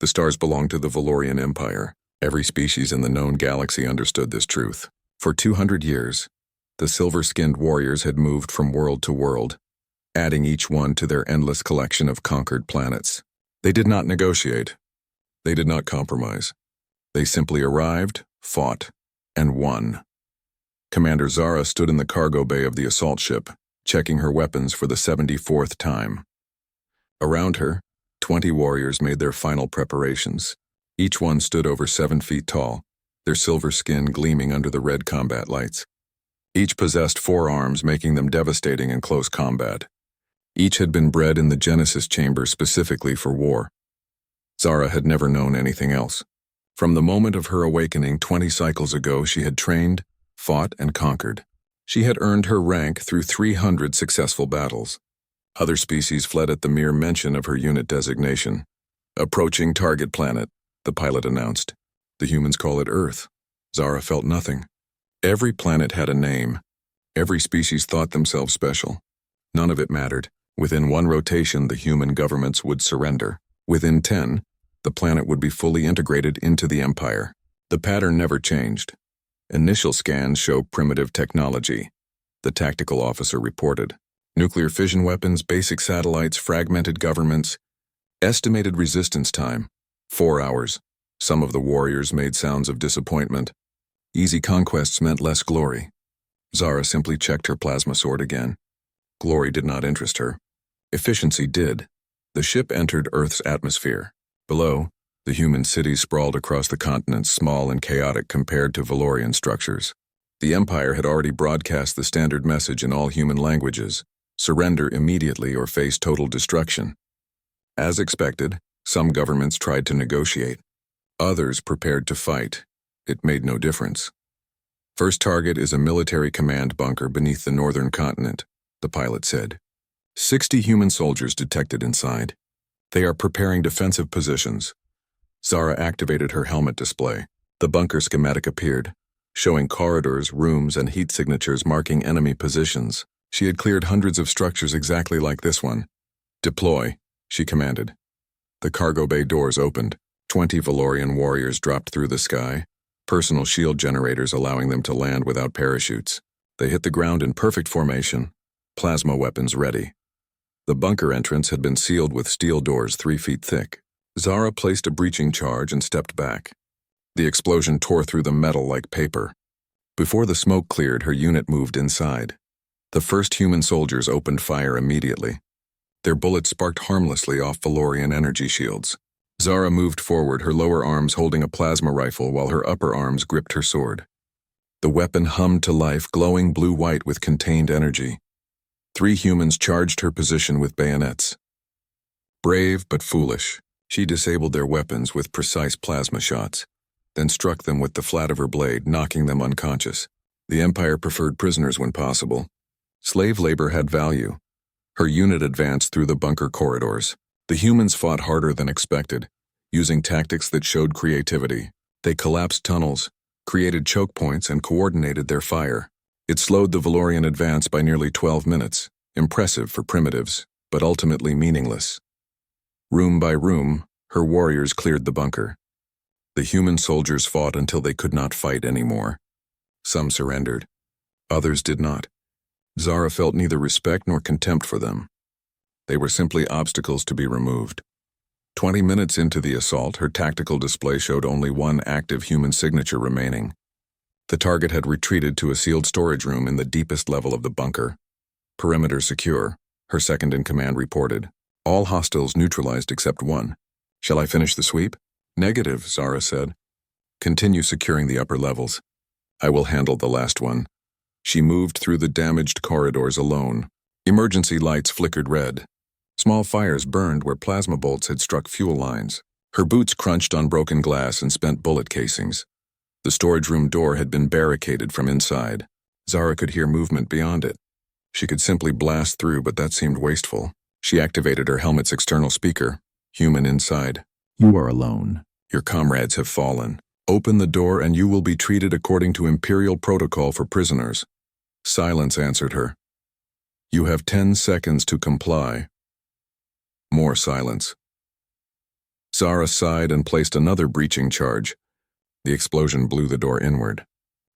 The stars belonged to the Valorian Empire. Every species in the known galaxy understood this truth. For 200 years, the silver-skinned warriors had moved from world to world, adding each one to their endless collection of conquered planets. They did not negotiate. They did not compromise. They simply arrived, fought, and won. Commander Zara stood in the cargo bay of the assault ship, checking her weapons for the 74th time. Around her, 20 warriors made their final preparations. Each one stood over 7 feet tall, their silver skin gleaming under the red combat lights. Each possessed 4 arms, making them devastating in close combat. Each had been bred in the Genesis chamber specifically for war. Zara had never known anything else. From the moment of her awakening 20 cycles ago, she had trained, fought, and conquered. She had earned her rank through 300 successful battles. Other species fled at the mere mention of her unit designation. Approaching target planet, the pilot announced. The humans call it Earth. Zara felt nothing. Every planet had a name. Every species thought themselves special. None of it mattered. Within 1 rotation, the human governments would surrender. Within 10, the planet would be fully integrated into the Empire. The pattern never changed. Initial scans show primitive technology, the tactical officer reported. Nuclear fission weapons, basic satellites, fragmented governments. Estimated resistance time, 4 hours. Some of the warriors made sounds of disappointment. Easy conquests meant less glory. Zara simply checked her plasma sword again. Glory did not interest her. Efficiency did. The ship entered Earth's atmosphere. Below, the human cities sprawled across the continent, small and chaotic compared to Valorian structures. The Empire had already broadcast the standard message in all human languages: surrender immediately or face total destruction. As expected, some governments tried to negotiate. Others prepared to fight. It made no difference. First target is a military command bunker beneath the northern continent, the pilot said. 60 human soldiers detected inside. They are preparing defensive positions. Zara activated her helmet display. The bunker schematic appeared, showing corridors, rooms, and heat signatures marking enemy positions. She had cleared hundreds of structures exactly like this one. Deploy, she commanded. The cargo bay doors opened. 20 Valorian warriors dropped through the sky, personal shield generators allowing them to land without parachutes. They hit the ground in perfect formation, plasma weapons ready. The bunker entrance had been sealed with steel doors 3 feet thick. Zara placed a breaching charge and stepped back. The explosion tore through the metal like paper. Before the smoke cleared, her unit moved inside. The first human soldiers opened fire immediately. Their bullets sparked harmlessly off Valorian energy shields. Zara moved forward, her lower arms holding a plasma rifle while her upper arms gripped her sword. The weapon hummed to life, glowing blue-white with contained energy. 3 humans charged her position with bayonets. Brave but foolish, she disabled their weapons with precise plasma shots, then struck them with the flat of her blade, knocking them unconscious. The Empire preferred prisoners when possible. Slave labor had value. Her unit advanced through the bunker corridors. The humans fought harder than expected, using tactics that showed creativity. They collapsed tunnels, created choke points, and coordinated their fire. It slowed the Valorian advance by nearly 12 minutes, impressive for primitives, but ultimately meaningless. Room by room, her warriors cleared the bunker. The human soldiers fought until they could not fight anymore. Some surrendered. Others did not. Zara felt neither respect nor contempt for them. They were simply obstacles to be removed. 20 minutes into the assault, her tactical display showed only 1 active human signature remaining. The target had retreated to a sealed storage room in the deepest level of the bunker. Perimeter secure, her second-in-command reported. All hostiles neutralized except 1. Shall I finish the sweep? Negative, Zara said. Continue securing the upper levels. I will handle the last one. She moved through the damaged corridors alone. Emergency lights flickered red. Small fires burned where plasma bolts had struck fuel lines. Her boots crunched on broken glass and spent bullet casings. The storage room door had been barricaded from inside. Zara could hear movement beyond it. She could simply blast through, but that seemed wasteful. She activated her helmet's external speaker. Human inside. You are alone. Your comrades have fallen. Open the door and you will be treated according to Imperial protocol for prisoners. Silence answered her. You have 10 seconds to comply. More silence. Zara sighed and placed another breaching charge. The explosion blew the door inward.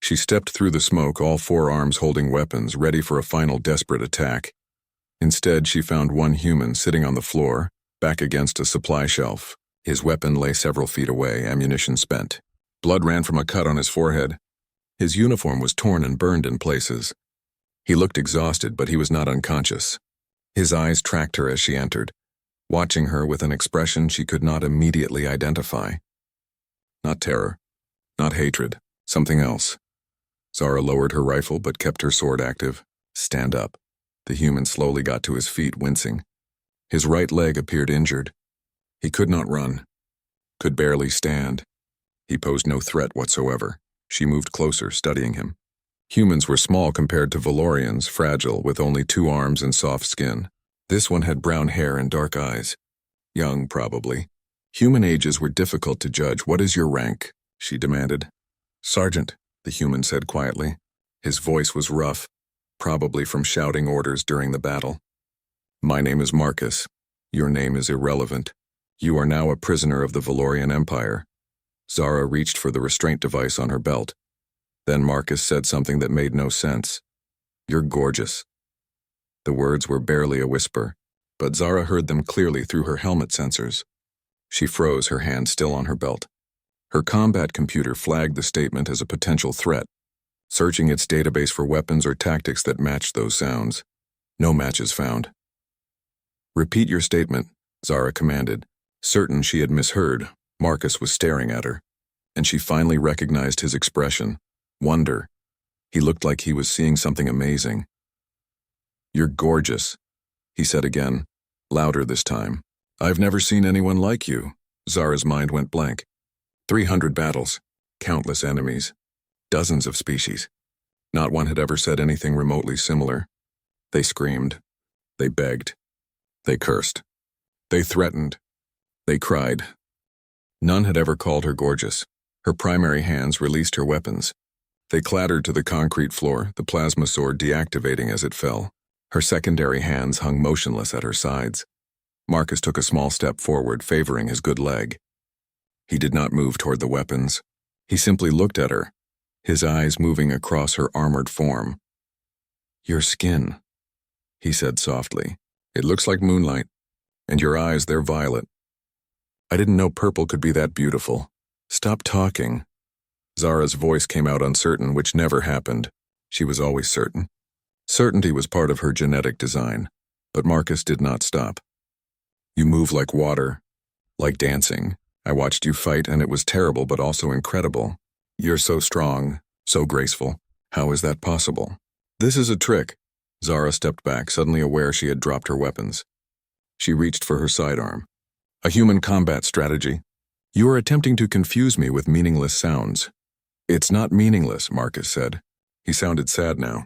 She stepped through the smoke, all four arms holding weapons, ready for a final desperate attack. Instead, she found one human sitting on the floor, back against a supply shelf. His weapon lay several feet away, ammunition spent. Blood ran from a cut on his forehead. His uniform was torn and burned in places. He looked exhausted, but he was not unconscious. His eyes tracked her as she entered, watching her with an expression she could not immediately identify. Not terror, not hatred, something else. Zara lowered her rifle but kept her sword active. Stand up. The human slowly got to his feet, wincing. His right leg appeared injured. He could not run, could barely stand. He posed no threat whatsoever. She moved closer, studying him. Humans were small compared to Valorians, fragile, with only 2 arms and soft skin. This one had brown hair and dark eyes. Young, probably. Human ages were difficult to judge. What is your rank? She demanded. Sergeant, the human said quietly. His voice was rough, probably from shouting orders during the battle. My name is Marcus. Your name is irrelevant. You are now a prisoner of the Valorian Empire. Zara reached for the restraint device on her belt. Then Marcus said something that made no sense. You're gorgeous. The words were barely a whisper, but Zara heard them clearly through her helmet sensors. She froze, her hand still on her belt. Her combat computer flagged the statement as a potential threat, searching its database for weapons or tactics that matched those sounds. No matches found. Repeat your statement, Zara commanded. Certain she had misheard, Marcus was staring at her, and she finally recognized his expression. Wonder. He looked like he was seeing something amazing. You're gorgeous, he said again, louder this time. I've never seen anyone like you. Zara's mind went blank. 300 battles, countless enemies, dozens of species. Not one had ever said anything remotely similar. They screamed. They begged. They cursed. They threatened. They cried. None had ever called her gorgeous. Her primary hands released her weapons. They clattered to the concrete floor, the plasma sword deactivating as it fell. Her secondary hands hung motionless at her sides. Marcus took a small step forward, favoring his good leg. He did not move toward the weapons. He simply looked at her, his eyes moving across her armored form. Your skin, he said softly. It looks like moonlight. And your eyes, they're violet. I didn't know purple could be that beautiful. Stop talking. Zara's voice came out uncertain, which never happened. She was always certain. Certainty was part of her genetic design, but Marcus did not stop. You move like water, like dancing. I watched you fight, and it was terrible but also incredible. You're so strong, so graceful. How is that possible? This is a trick. Zara stepped back, suddenly aware she had dropped her weapons. She reached for her sidearm. A human combat strategy. You are attempting to confuse me with meaningless sounds. It's not meaningless, Marcus said. He sounded sad now.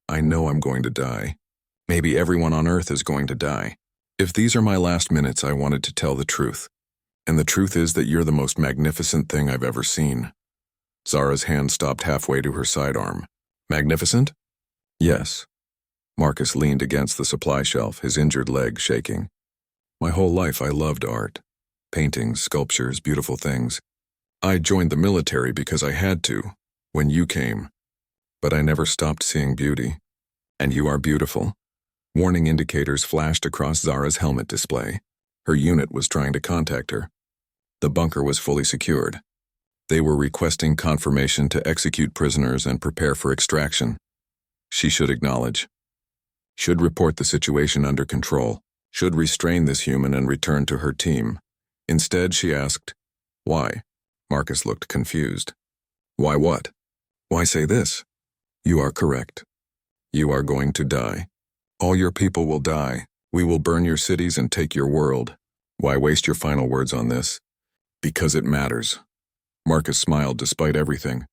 I know I'm going to die. Maybe everyone on Earth is going to die. If these are my last minutes, I wanted to tell the truth. And the truth is that you're the most magnificent thing I've ever seen. Zara's hand stopped halfway to her sidearm. Magnificent? Yes. Marcus leaned against the supply shelf, his injured leg shaking. My whole life I loved art. Paintings, sculptures, beautiful things. I joined the military because I had to, when you came. But I never stopped seeing beauty. And you are beautiful. Warning indicators flashed across Zara's helmet display. Her unit was trying to contact her. The bunker was fully secured. They were requesting confirmation to execute prisoners and prepare for extraction. She should acknowledge. Should report the situation under control. Should restrain this human and return to her team. Instead, she asked, why? Marcus looked confused. Why what? Why say this? You are correct. You are going to die. All your people will die. We will burn your cities and take your world. Why waste your final words on this? Because it matters. Marcus smiled despite everything.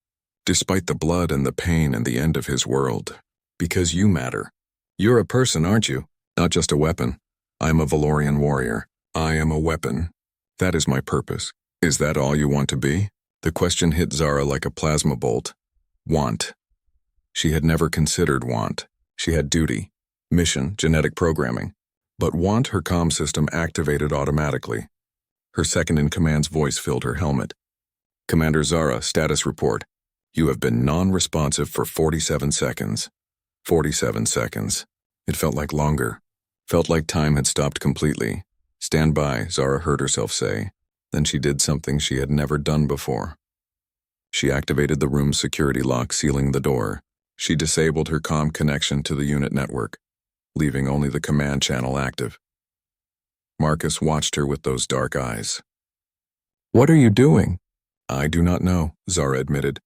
Despite the blood and the pain and the end of his world. Because you matter. You're a person, aren't you? Not just a weapon. I'm a Valorian warrior. I am a weapon. That is my purpose. Is that all you want to be? The question hit Zara like a plasma bolt. Want. She had never considered want. She had duty, mission, genetic programming. But want her comm system activated automatically. Her second-in-command's voice filled her helmet. "Commander Zara, status report. You have been non-responsive for 47 seconds. 47 seconds. It felt like longer. Felt like time had stopped completely. Stand by, Zara heard herself say. Then she did something she had never done before. She activated the room's security lock, sealing the door. She disabled her comm connection to the unit network, leaving only the command channel active. Marcus watched her with those dark eyes. "What are you doing?" "I do not know," Zara admitted.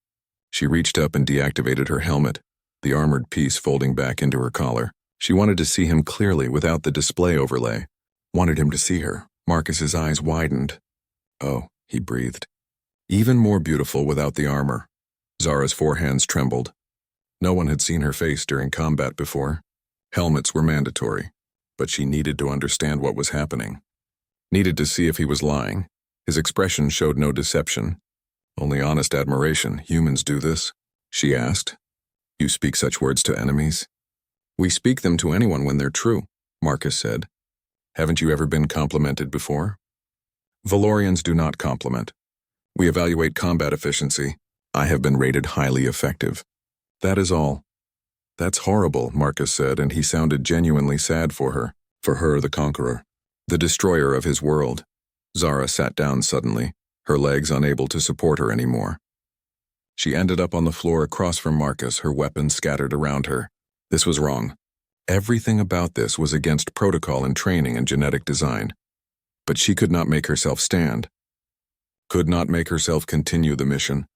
She reached up and deactivated her helmet, the armored piece folding back into her collar. She wanted to see him clearly without the display overlay. Wanted him to see her. Marcus's eyes widened. "Oh," he breathed. Even more beautiful without the armor. Zara's forehands trembled. No one had seen her face during combat before. Helmets were mandatory, but she needed to understand what was happening. Needed to see if he was lying. His expression showed no deception, only honest admiration. "Humans do this?" she asked. "You speak such words to enemies?" "We speak them to anyone when they're true," Marcus said. "Haven't you ever been complimented before?" "Valorians do not compliment. We evaluate combat efficiency. I have been rated highly effective. That is all." "That's horrible," Marcus said, and he sounded genuinely sad for her, the conqueror, the destroyer of his world. Zara sat down suddenly, her legs unable to support her anymore. She ended up on the floor across from Marcus, her weapons scattered around her. This was wrong. Everything about this was against protocol and training and genetic design. But she could not make herself stand. Could not make herself continue the mission.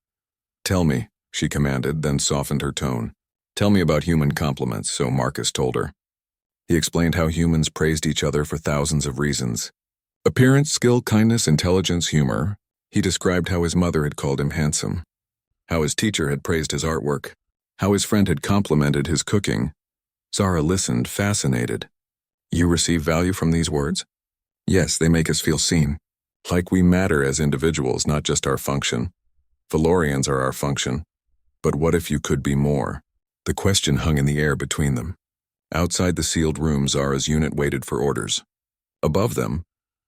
"Tell me," she commanded, then softened her tone. "Tell me about human compliments," so Marcus told her. He explained how humans praised each other for thousands of reasons. Appearance, skill, kindness, intelligence, humor. He described how his mother had called him handsome, how his teacher had praised his artwork, how his friend had complimented his cooking. Zara listened, fascinated. "You receive value from these words?" "Yes, they make us feel seen. Like we matter as individuals, not just our function. Valorians are our function. But what if you could be more?" The question hung in the air between them. Outside the sealed room, Zara's unit waited for orders. Above them,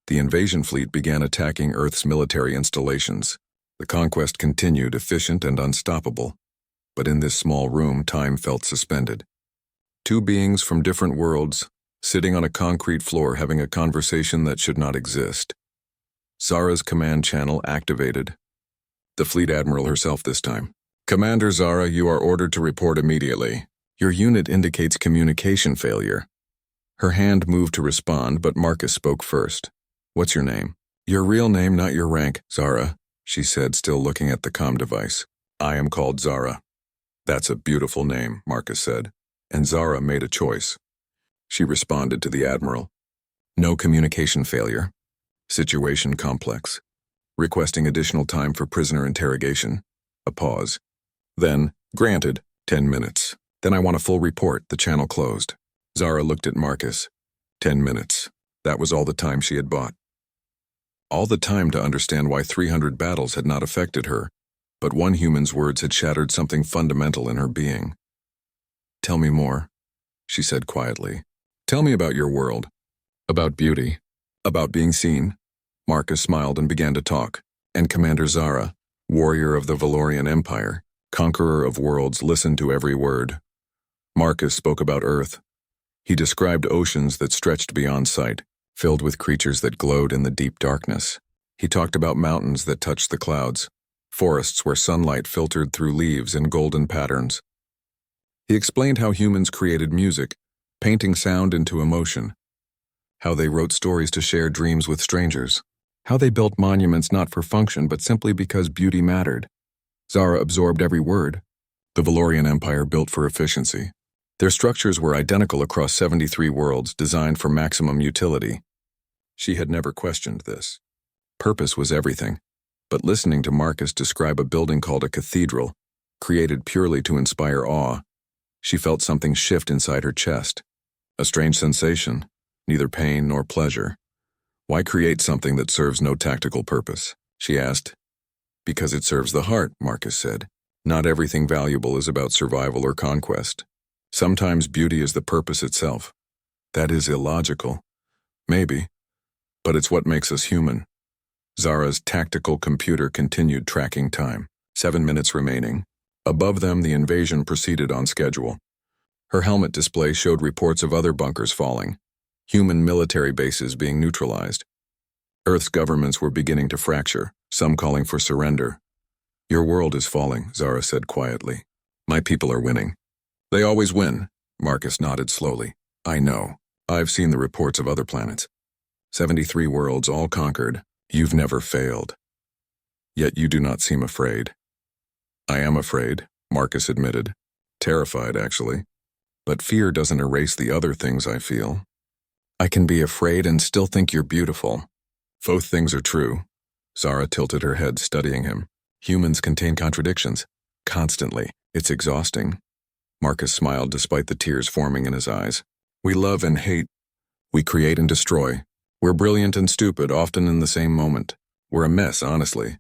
the invasion fleet began attacking Earth's military installations. The conquest continued, efficient and unstoppable. But in this small room, time felt suspended. Two beings from different worlds, sitting on a concrete floor having a conversation that should not exist. Zara's command channel activated. The fleet admiral herself this time. "Commander Zara, you are ordered to report immediately. Your unit indicates communication failure." Her hand moved to respond, but Marcus spoke first. "What's your name?" "Your real name, not your rank, Zara," she said, still looking at the comm device. "I am called Zara." "That's a beautiful name," Marcus said, and Zara made a choice. She responded to the admiral. "No communication failure. Situation complex. Requesting additional time for prisoner interrogation." A pause. Then, "Granted, 10 minutes. Then I want a full report." The channel closed. Zara looked at Marcus. 10 minutes. That was all the time she had bought. All the time to understand why 300 battles had not affected her, but one human's words had shattered something fundamental in her being. "Tell me more," she said quietly. "Tell me about your world. About beauty. About being seen." Marcus smiled and began to talk. And Commander Zara, warrior of the Valorian Empire, conqueror of worlds, listened to every word. Marcus spoke about Earth. He described oceans that stretched beyond sight, filled with creatures that glowed in the deep darkness. He talked about mountains that touched the clouds, forests where sunlight filtered through leaves in golden patterns. He explained how humans created music, painting sound into emotion, how they wrote stories to share dreams with strangers, how they built monuments not for function but simply because beauty mattered. Zara absorbed every word. The Valorian Empire built for efficiency. Their structures were identical across 73 worlds, designed for maximum utility. She had never questioned this. Purpose was everything. But listening to Marcus describe a building called a cathedral, created purely to inspire awe, she felt something shift inside her chest. A strange sensation, neither pain nor pleasure. "Why create something that serves no tactical purpose?" she asked. "Because it serves the heart," Marcus said. "Not everything valuable is about survival or conquest. Sometimes beauty is the purpose itself. That is illogical. Maybe. But it's what makes us human. Zara's tactical computer continued tracking time. 7 minutes remaining. Above them, the invasion proceeded on schedule. Her helmet display showed reports of other bunkers falling, human military bases being neutralized. Earth's governments were beginning to fracture, some calling for surrender. "Your world is falling," Zara said quietly. "My people are winning." "They always win," Marcus nodded slowly. "I know. I've seen the reports of other planets. 73 worlds, all conquered. You've never failed. Yet you do not seem afraid." "I am afraid," Marcus admitted. "Terrified, actually. But fear doesn't erase the other things I feel. I can be afraid and still think you're beautiful." "Both things are true." Zara tilted her head, studying him. "Humans contain contradictions. Constantly. It's exhausting." Marcus smiled despite the tears forming in his eyes. "We love and hate. We create and destroy. We're brilliant and stupid, often in the same moment. We're a mess, honestly.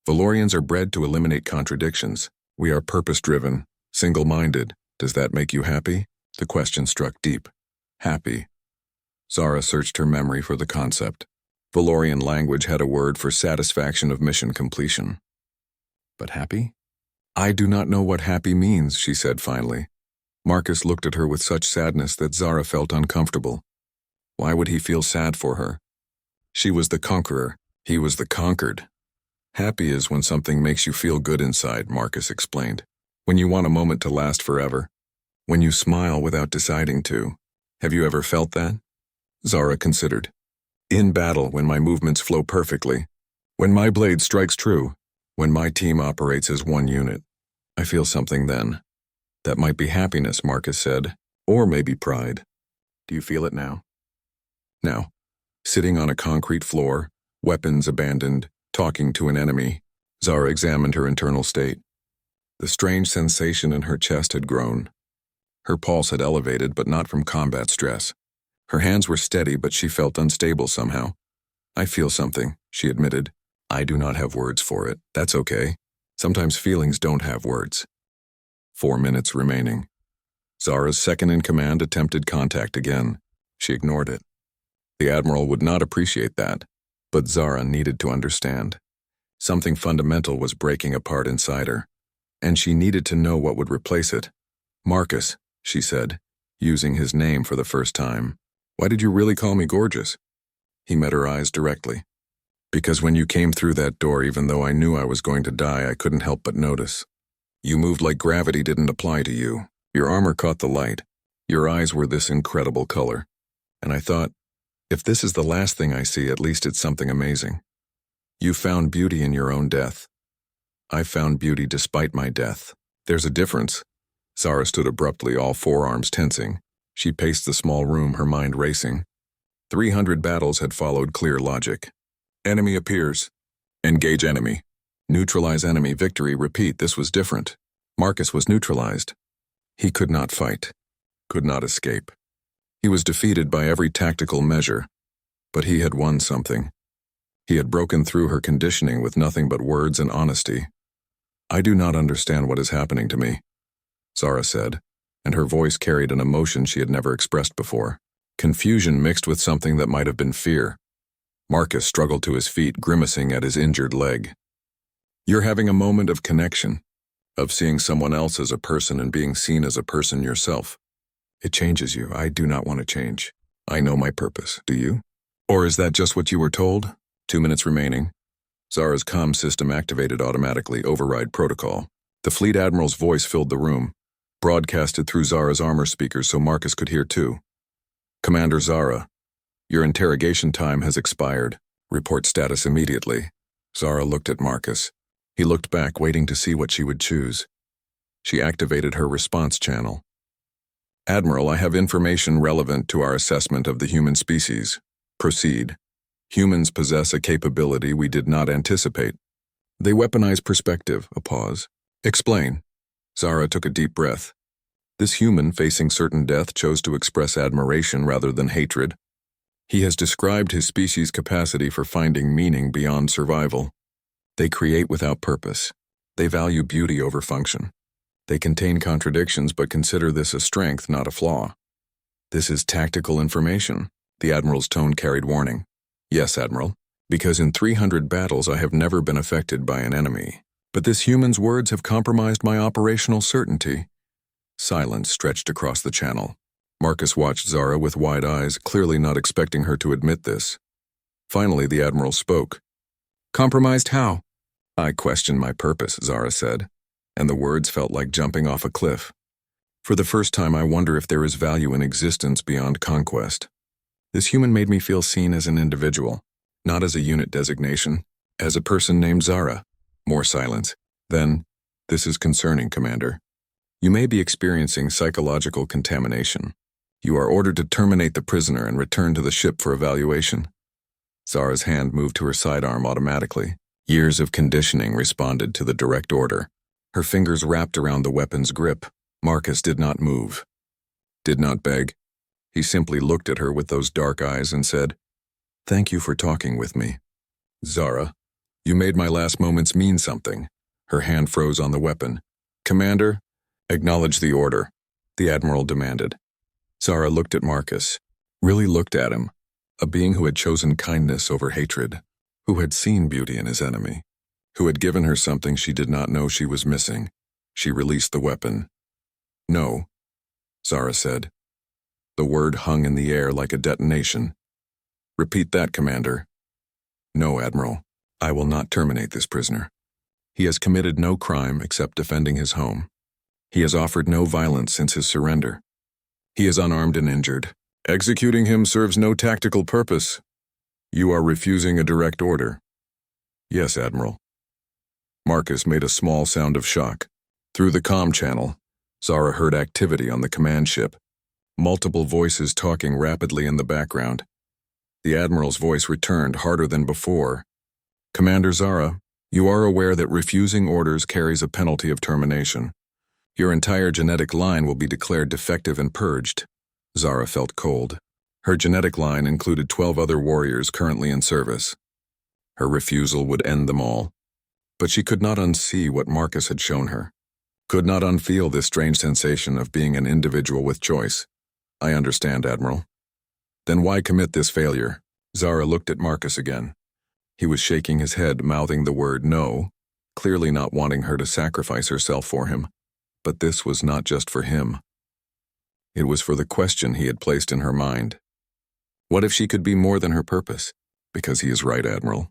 Valorians are bred to eliminate contradictions. We are purpose-driven, single-minded. Does that make you happy?" The question struck deep. Happy. Zara searched her memory for the concept. Valorian language had a word for satisfaction of mission completion. But happy? "I do not know what happy means," she said finally. Marcus looked at her with such sadness that Zara felt uncomfortable. Why would he feel sad for her? She was the conqueror. He was the conquered. "Happy is when something makes you feel good inside," Marcus explained. "When you want a moment to last forever. When you smile without deciding to. Have you ever felt that?" Zara considered. "In battle, when my movements flow perfectly. When my blade strikes true. When my team operates as one unit. I feel something then." "That might be happiness," Marcus said. "Or maybe pride. Do you feel it now?" Now, sitting on a concrete floor, weapons abandoned, talking to an enemy, Zara examined her internal state. The strange sensation in her chest had grown. Her pulse had elevated, but not from combat stress. Her hands were steady, but she felt unstable somehow. "I feel something," she admitted. "I do not have words for it. That's okay. Sometimes feelings don't have words." 4 minutes remaining. Zara's second-in-command attempted contact again. She ignored it. The Admiral would not appreciate that, but Zara needed to understand. Something fundamental was breaking apart inside her, and she needed to know what would replace it. "Marcus," she said, using his name for the first time. "Why did you really call me gorgeous?" He met her eyes directly. "Because when you came through that door, even though I knew I was going to die, I couldn't help but notice. You moved like gravity didn't apply to you. Your armor caught the light. Your eyes were this incredible color. And I thought, if this is the last thing I see, at least it's something amazing. You found beauty in your own death. I found beauty despite my death. There's a difference." Zara stood abruptly, all forearms tensing. She paced the small room, her mind racing. 300 battles had followed clear logic. Enemy appears. Engage enemy. Neutralize enemy. Victory. Repeat. This was different. Marcus was neutralized. He could not fight. Could not escape. He was defeated by every tactical measure. But he had won something. He had broken through her conditioning with nothing but words and honesty. "I do not understand what is happening to me," Zara said, and her voice carried an emotion she had never expressed before. Confusion mixed with something that might have been fear. Marcus struggled to his feet, grimacing at his injured leg. "You're having a moment of connection, of seeing someone else as a person and being seen as a person yourself. It changes you. I do not want to change. I know my purpose. Do you? Or is that just what you were told?" 2 minutes remaining. Zara's comm system activated automatically. Override protocol. The Fleet Admiral's voice filled the room, broadcasted through Zara's armor speakers so Marcus could hear too. "Commander Zara, your interrogation time has expired. Report status immediately." Zara looked at Marcus. He looked back, waiting to see what she would choose. She activated her response channel. "Admiral, I have information relevant to our assessment of the human species. Proceed. Humans possess a capability we did not anticipate. They weaponize perspective." A pause. "Explain." Zara took a deep breath. This human, facing certain death, chose to express admiration rather than hatred. He has described his species' capacity for finding meaning beyond survival. They create without purpose. They value beauty over function. They contain contradictions but consider this a strength, not a flaw. "This is tactical information." The Admiral's tone carried warning. "Yes, Admiral. Because in 300 battles I have never been affected by an enemy. But this human's words have compromised my operational certainty. Silence stretched across the channel. Marcus watched Zara with wide eyes, clearly not expecting her to admit this. Finally, the Admiral spoke. Compromised how? I question my purpose, Zara said, and the words felt like jumping off a cliff. For the first time, I wonder if there is value in existence beyond conquest. This human made me feel seen as an individual, not as a unit designation, as a person named Zara. More silence. Then, this is concerning, Commander. You may be experiencing psychological contamination. You are ordered to terminate the prisoner and return to the ship for evaluation. Zara's hand moved to her sidearm automatically. Years of conditioning responded to the direct order. Her fingers wrapped around the weapon's grip. Marcus did not move. Did not beg. He simply looked at her with those dark eyes and said, Thank you for talking with me. Zara, you made my last moments mean something. Her hand froze on the weapon. Commander, acknowledge the order, the Admiral demanded. Zara looked at Marcus, really looked at him, a being who had chosen kindness over hatred, who had seen beauty in his enemy, who had given her something she did not know she was missing. She released the weapon. No, Zara said. The word hung in the air like a detonation. Repeat that, Commander. No, Admiral. I will not terminate this prisoner. He has committed no crime except defending his home. He has offered no violence since his surrender. He is unarmed and injured. Executing him serves no tactical purpose. You are refusing a direct order. Yes, Admiral. Marcus made a small sound of shock. Through the comm channel, Zara heard activity on the command ship. Multiple voices talking rapidly in the background. The Admiral's voice returned harder than before. Commander Zara, you are aware that refusing orders carries a penalty of termination. Your entire genetic line will be declared defective and purged. Zara felt cold. Her genetic line included 12 other warriors currently in service. Her refusal would end them all. But she could not unsee what Marcus had shown her. Could not unfeel this strange sensation of being an individual with choice. I understand, Admiral. Then why commit this failure? Zara looked at Marcus again. He was shaking his head, mouthing the word no, clearly not wanting her to sacrifice herself for him. But this was not just for him. It was for the question he had placed in her mind. What if she could be more than her purpose? Because he is right, Admiral.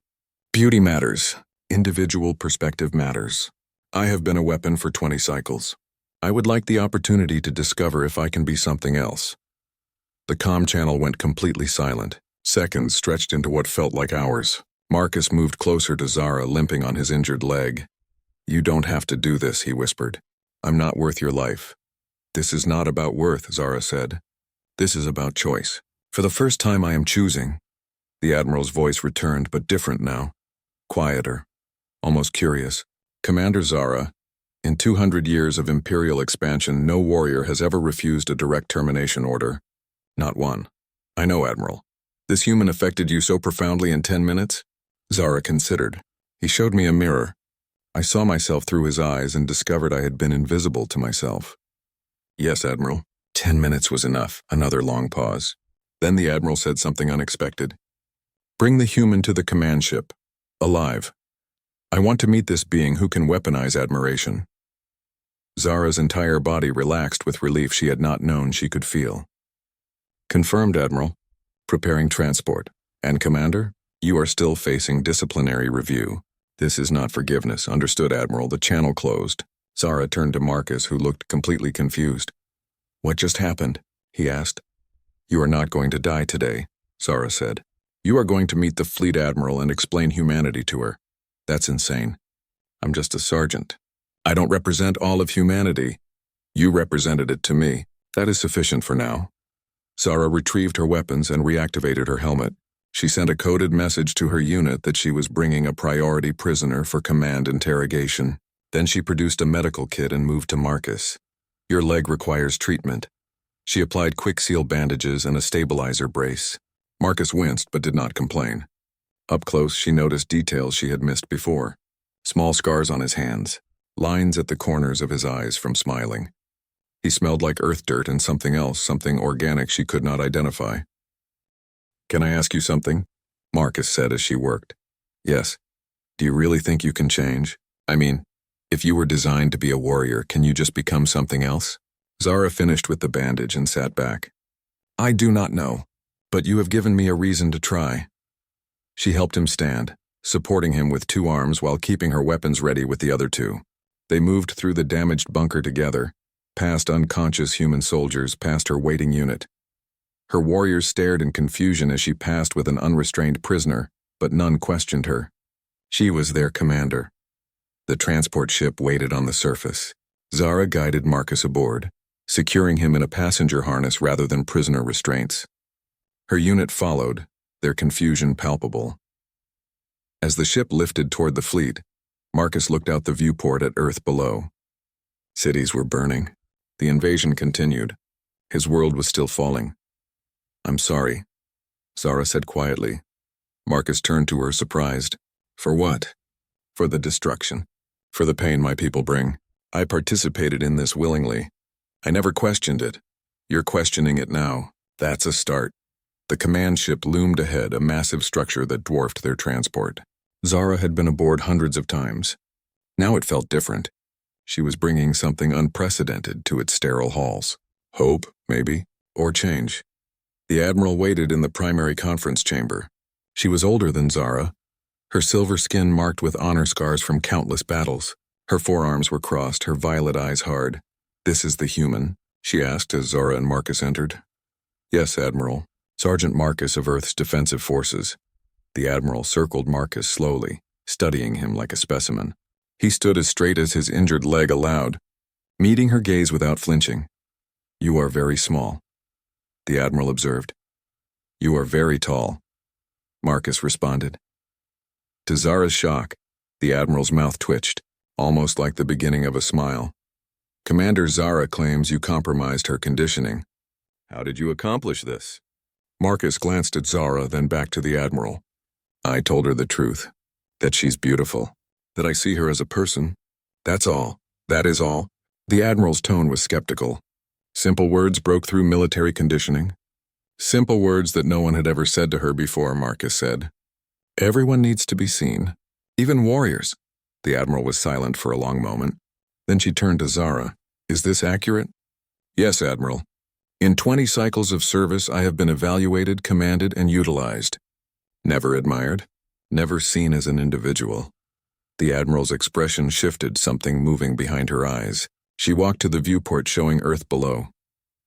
Beauty matters. Individual perspective matters. I have been a weapon for 20 cycles. I would like the opportunity to discover if I can be something else. The comm channel went completely silent. Seconds stretched into what felt like hours. Marcus moved closer to Zara, limping on his injured leg. You don't have to do this, he whispered. I'm not worth your life. This is not about worth, Zara said. This is about choice. For the first time I am choosing. The Admiral's voice returned, but different now. Quieter. Almost curious. Commander Zara, in 200 years of Imperial expansion, no warrior has ever refused a direct termination order. Not one. I know, Admiral. This human affected you so profoundly in 10 minutes? Zara considered. He showed me a mirror. I saw myself through his eyes and discovered I had been invisible to myself. Yes, Admiral. 10 minutes was enough. Another long pause. Then the Admiral said something unexpected. Bring the human to the command ship. Alive. I want to meet this being who can weaponize admiration. Zara's entire body relaxed with relief she had not known she could feel. Confirmed, Admiral. Preparing transport. And Commander, you are still facing disciplinary review. This is not forgiveness. Understood, Admiral. The channel closed. Zara turned to Marcus, who looked completely confused. What just happened? He asked. You are not going to die today, Zara said. You are going to meet the fleet admiral and explain humanity to her. That's insane. I'm just a sergeant. I don't represent all of humanity. You represented it to me. That is sufficient for now. Zara retrieved her weapons and reactivated her helmet. She sent a coded message to her unit that she was bringing a priority prisoner for command interrogation. Then she produced a medical kit and moved to Marcus. Your leg requires treatment. She applied quick seal bandages and a stabilizer brace. Marcus winced but did not complain. Up close, she noticed details she had missed before. Small scars on his hands, lines at the corners of his eyes from smiling. He smelled like earth dirt and something else, something organic she could not identify. Can I ask you something? Marcus said as she worked. Yes. Do you really think you can change? I mean, if you were designed to be a warrior, can you just become something else? Zara finished with the bandage and sat back. I do not know, but you have given me a reason to try. She helped him stand, supporting him with 2 arms while keeping her weapons ready with the other 2. They moved through the damaged bunker together, past unconscious human soldiers, past her waiting unit. Her warriors stared in confusion as she passed with an unrestrained prisoner, but none questioned her. She was their commander. The transport ship waited on the surface. Zara guided Marcus aboard, securing him in a passenger harness rather than prisoner restraints. Her unit followed, their confusion palpable. As the ship lifted toward the fleet, Marcus looked out the viewport at Earth below. Cities were burning. The invasion continued. His world was still falling. I'm sorry, Zara said quietly. Marcus turned to her, surprised. For what? For the destruction. For the pain my people bring. I participated in this willingly. I never questioned it. You're questioning it now. That's a start. The command ship loomed ahead, a massive structure that dwarfed their transport. Zara had been aboard hundreds of times. Now it felt different. She was bringing something unprecedented to its sterile halls. Hope, maybe, or change. The Admiral waited in the primary conference chamber. She was older than Zara, her silver skin marked with honor scars from countless battles. Her forearms were crossed, her violet eyes hard. This is the human? She asked as Zara and Marcus entered. Yes, Admiral. Sergeant Marcus of Earth's Defensive Forces. The Admiral circled Marcus slowly, studying him like a specimen. He stood as straight as his injured leg allowed, meeting her gaze without flinching. You are very small, the Admiral observed. You are very tall, Marcus responded. To Zara's shock, the Admiral's mouth twitched, almost like the beginning of a smile. Commander Zara claims you compromised her conditioning. How did you accomplish this? Marcus glanced at Zara, then back to the Admiral. I told her the truth, that she's beautiful, that I see her as a person. That's all. That is all. The Admiral's tone was skeptical. Simple words broke through military conditioning. Simple words that no one had ever said to her before, Marcus said. Everyone needs to be seen, even warriors. The Admiral was silent for a long moment. Then she turned to Zara. Is this accurate? Yes, Admiral. In 20 cycles of service, I have been evaluated, commanded, and utilized. Never admired, never seen as an individual. The Admiral's expression shifted, something moving behind her eyes. She walked to the viewport showing Earth below.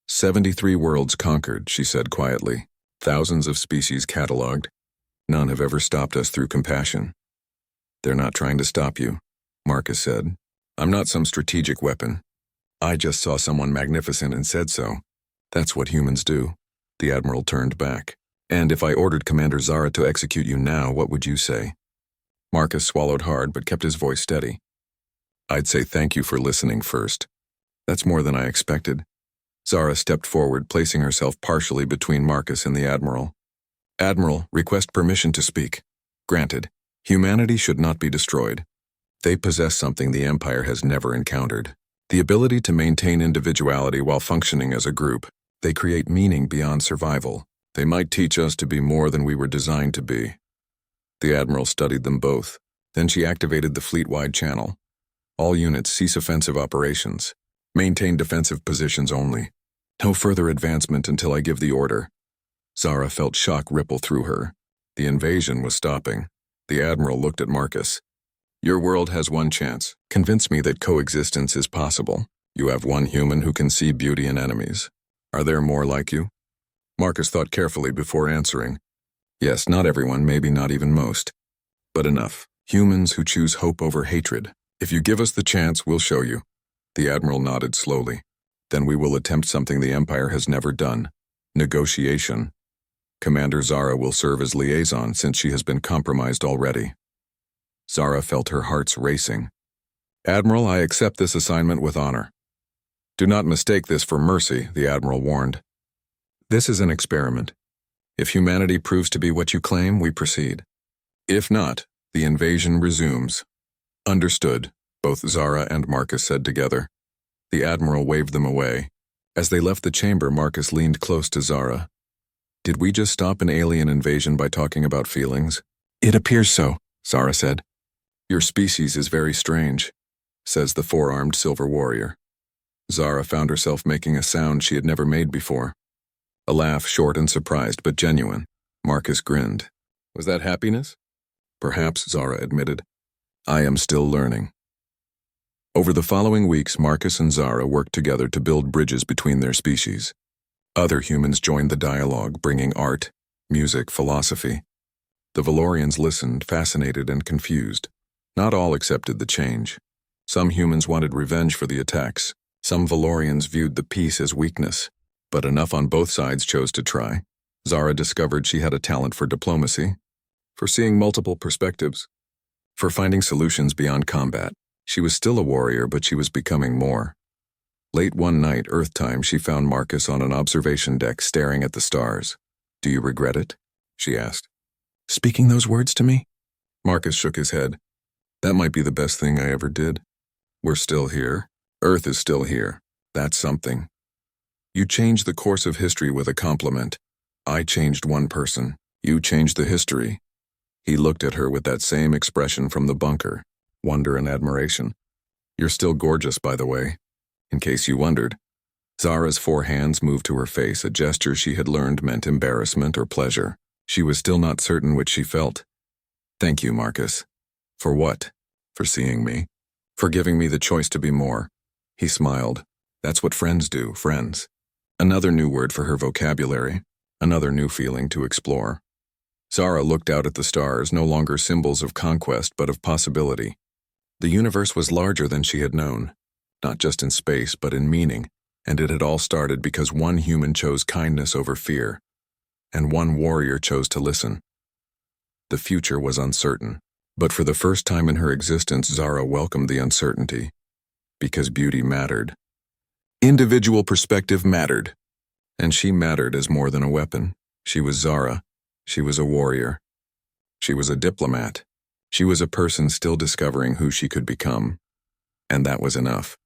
73 worlds conquered, she said quietly. Thousands of species catalogued. None have ever stopped us through compassion. They're not trying to stop you, Marcus said. I'm not some strategic weapon. I just saw someone magnificent and said so. That's what humans do. The Admiral turned back. And if I ordered Commander Zara to execute you now, what would you say? Marcus swallowed hard but kept his voice steady. I'd say thank you for listening first. That's more than I expected. Zara stepped forward, placing herself partially between Marcus and the Admiral. Admiral, request permission to speak. Granted. Humanity should not be destroyed. They possess something the Empire has never encountered. The ability to maintain individuality while functioning as a group. They create meaning beyond survival. They might teach us to be more than we were designed to be. The Admiral studied them both. Then she activated the fleet-wide channel. All units cease offensive operations. Maintain defensive positions only. No further advancement until I give the order. Zara felt shock ripple through her. The invasion was stopping. The Admiral looked at Marcus. Your world has one chance. Convince me that coexistence is possible. You have one human who can see beauty in enemies. Are there more like you? Marcus thought carefully before answering. Yes, not everyone, maybe not even most. But enough. Humans who choose hope over hatred. If you give us the chance, we'll show you. The Admiral nodded slowly. Then we will attempt something the Empire has never done. Negotiation. Commander Zara will serve as liaison since she has been compromised already. Zara felt her hearts racing. Admiral, I accept this assignment with honor. Do not mistake this for mercy, the Admiral warned. This is an experiment. If humanity proves to be what you claim, we proceed. If not, the invasion resumes. Understood, both Zara and Marcus said together. The Admiral waved them away. As they left the chamber, Marcus leaned close to Zara. Did we just stop an alien invasion by talking about feelings? It appears so, Zara said. Your species is very strange, says the four-armed silver warrior. Zara found herself making a sound she had never made before. A laugh, short and surprised, but genuine. Marcus grinned. Was that happiness? Perhaps, Zara admitted. I am still learning. Over the following weeks, Marcus and Zara worked together to build bridges between their species. Other humans joined the dialogue, bringing art, music, philosophy. The Valorians listened, fascinated and confused. Not all accepted the change. Some humans wanted revenge for the attacks. Some Valorians viewed the peace as weakness. But enough on both sides chose to try. Zara discovered she had a talent for diplomacy, for seeing multiple perspectives, for finding solutions beyond combat. She was still a warrior, but she was becoming more. Late one night, Earth time, she found Marcus on an observation deck staring at the stars. Do you regret it? She asked. Speaking those words to me? Marcus shook his head. That might be the best thing I ever did. We're still here. Earth is still here. That's something. You changed the course of history with a compliment. I changed one person. You changed the history. He looked at her with that same expression from the bunker, wonder and admiration. You're still gorgeous, by the way. In case you wondered. Zara's four hands moved to her face, a gesture she had learned meant embarrassment or pleasure. She was still not certain which she felt. Thank you, Marcus. For what? For seeing me. For giving me the choice to be more. He smiled. That's what friends do, friends. Another new word for her vocabulary. Another new feeling to explore. Zara looked out at the stars, no longer symbols of conquest but of possibility. The universe was larger than she had known. Not just in space, but in meaning, and it had all started because one human chose kindness over fear, and one warrior chose to listen. The future was uncertain, but for the first time in her existence, Zara welcomed the uncertainty, because beauty mattered. Individual perspective mattered, and she mattered as more than a weapon. She was Zara. She was a warrior. She was a diplomat. She was a person still discovering who she could become, and that was enough.